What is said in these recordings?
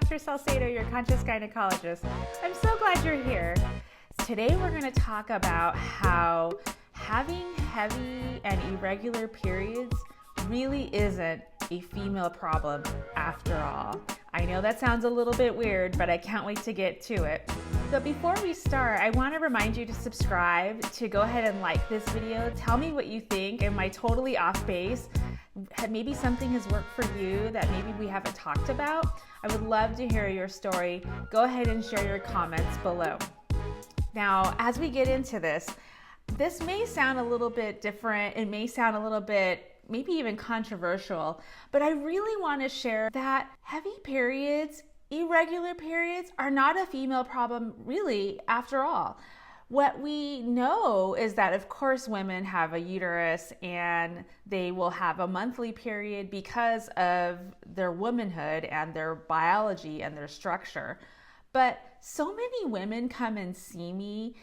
Dr. Salcedo, your conscious gynecologist. I'm so glad you're here. Today we're going to talk about how having heavy and irregular periods really isn't a female problem after all. I know that sounds a little bit weird, but I can't wait to get to it. So before we start, I want to remind you to subscribe, to go ahead and like this video. Tell me what you think. Am I totally off base? Maybe something has worked for you that maybe we haven't talked about. I would love to hear your story. Go ahead and share your comments below. Now, as we get into this may sound a little bit different. It may sound a little bit maybe even controversial, but I really want to share that heavy periods, irregular periods are not a female problem really after all. What we know is that, of course, women have a uterus and they will have a monthly period because of their womanhood and their biology and their structure. But so many women come and see me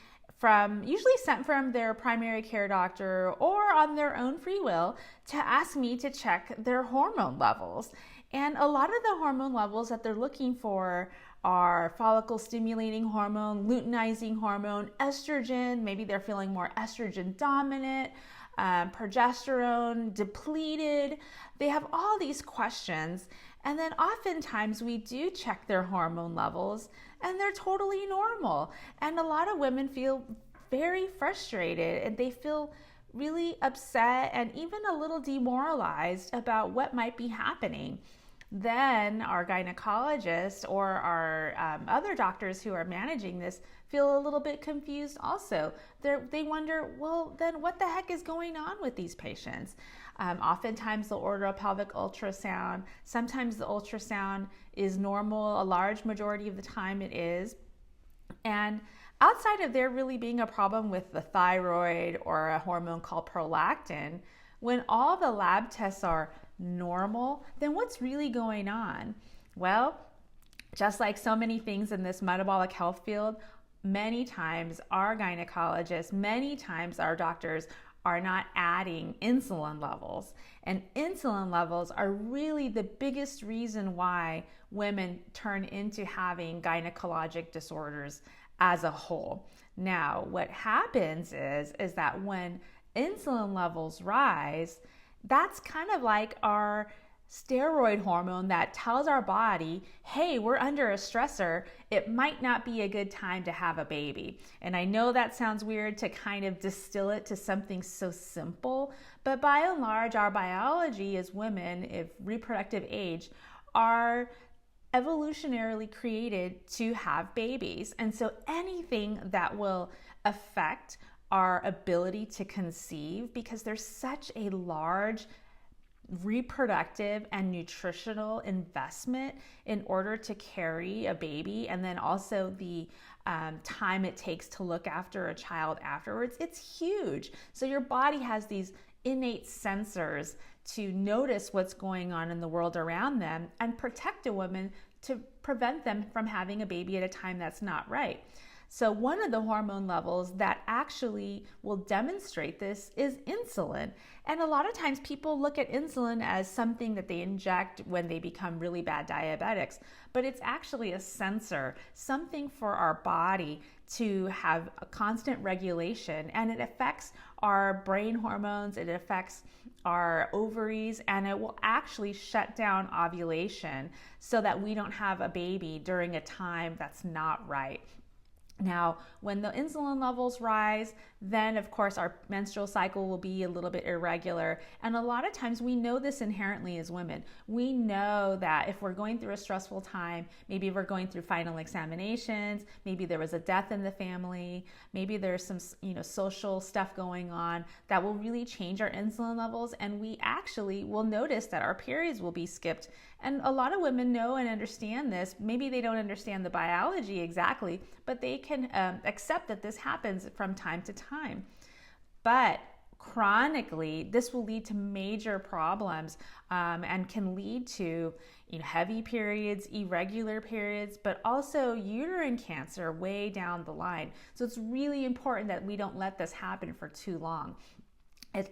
usually sent from their primary care doctor or on their own free will to ask me to check their hormone levels. And a lot of the hormone levels that they're looking for are follicle stimulating hormone, luteinizing hormone, estrogen, maybe they're feeling more estrogen dominant, progesterone depleted. They have all these questions. And then oftentimes we do check their hormone levels and they're totally normal. And a lot of women feel very frustrated and they feel really upset and even a little demoralized about what might be happening. Then our gynecologist or our other doctors who are managing this feel a little bit confused also. They wonder, well, then what the heck is going on with these patients? Oftentimes they'll order a pelvic ultrasound. Sometimes the ultrasound is normal. A large majority of the time it is. And outside of there really being a problem with the thyroid or a hormone called prolactin, when all the lab tests are normal, then what's really going on? Well, just like so many things in this metabolic health field, many times our gynecologists, many times our doctors are not adding insulin levels. And insulin levels are really the biggest reason why women turn into having gynecologic disorders as a whole. Now, what happens is that when insulin levels rise, that's kind of like our steroid hormone that tells our body, hey, we're under a stressor. It might not be a good time to have a baby. And I know that sounds weird to kind of distill it to something so simple, but by and large, our biology as women, if reproductive age, are evolutionarily created to have babies. And so anything that will affect our ability to conceive, because there's such a large reproductive and nutritional investment in order to carry a baby, and then also the time it takes to look after a child afterwards, it's huge. So your body has these innate sensors to notice what's going on in the world around them and protect a woman to prevent them from having a baby at a time that's not right. So one of the hormone levels that actually will demonstrate this is insulin. And a lot of times people look at insulin as something that they inject when they become really bad diabetics, but it's actually a sensor, something for our body to have a constant regulation, and it affects our brain hormones, it affects our ovaries, and it will actually shut down ovulation so that we don't have a baby during a time that's not right. Now, when the insulin levels rise, then of course our menstrual cycle will be a little bit irregular. And a lot of times we know this inherently as women. We know that if we're going through a stressful time, maybe we're going through final examinations, maybe there was a death in the family, maybe there's some social stuff going on that will really change our insulin levels, and we actually will notice that our periods will be skipped. And a lot of women know and understand this. Maybe they don't understand the biology exactly, but they can accept that this happens from time to time. But chronically, this will lead to major problems and can lead to heavy periods, irregular periods, but also uterine cancer way down the line. So it's really important that we don't let this happen for too long.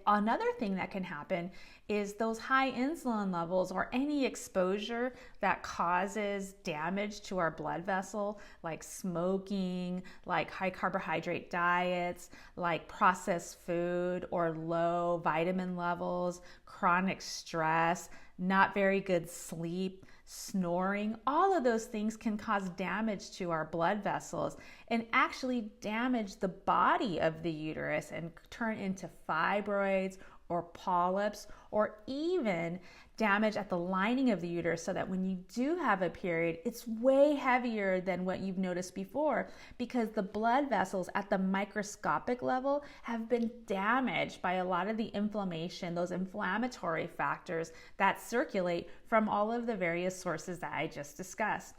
Another thing that can happen is those high insulin levels or any exposure that causes damage to our blood vessel, like smoking, like high carbohydrate diets, like processed food or low vitamin levels, chronic stress, not very good sleep, snoring. All of those things can cause damage to our blood vessels and actually damage the body of the uterus and turn into fibroids or polyps, or even damage at the lining of the uterus, so that when you do have a period, it's way heavier than what you've noticed before, because the blood vessels at the microscopic level have been damaged by a lot of the inflammation, those inflammatory factors that circulate from all of the various sources that I just discussed.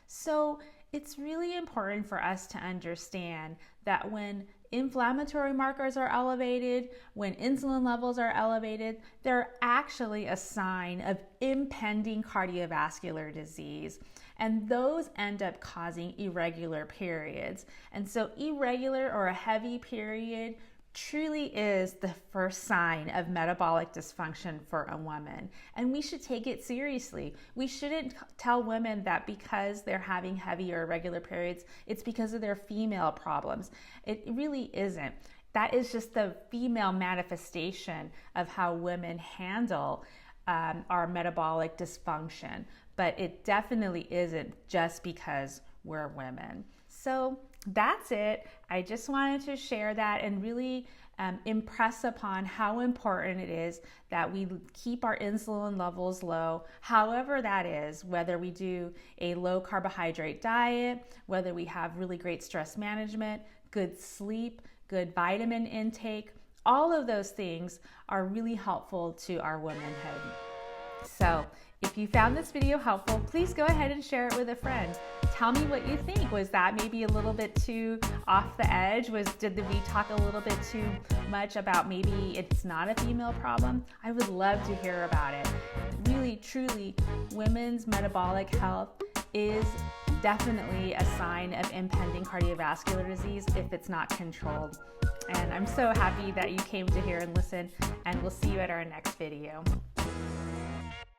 So it's really important for us to understand that when inflammatory markers are elevated, when insulin levels are elevated, they're actually a sign of impending cardiovascular disease. And those end up causing irregular periods. And so irregular or a heavy period truly is the first sign of metabolic dysfunction for a woman. And we should take it seriously. We shouldn't tell women that because they're having heavy or irregular periods, it's because of their female problems. It really isn't. That is just the female manifestation of how women handle our metabolic dysfunction. But it definitely isn't just because we're women. So that's it. I just wanted to share that and really impress upon how important it is that we keep our insulin levels low, however that is, whether we do a low carbohydrate diet, whether we have really great stress management, good sleep, good vitamin intake. All of those things are really helpful to our womanhood. So if you found this video helpful, please go ahead and share it with a friend. Tell me what you think. Was that maybe a little bit too off the edge? Did we talk a little bit too much about maybe it's not a female problem? I would love to hear about it. Really, truly, women's metabolic health is definitely a sign of impending cardiovascular disease if it's not controlled. And I'm so happy that you came to here and listen, and we'll see you at our next video.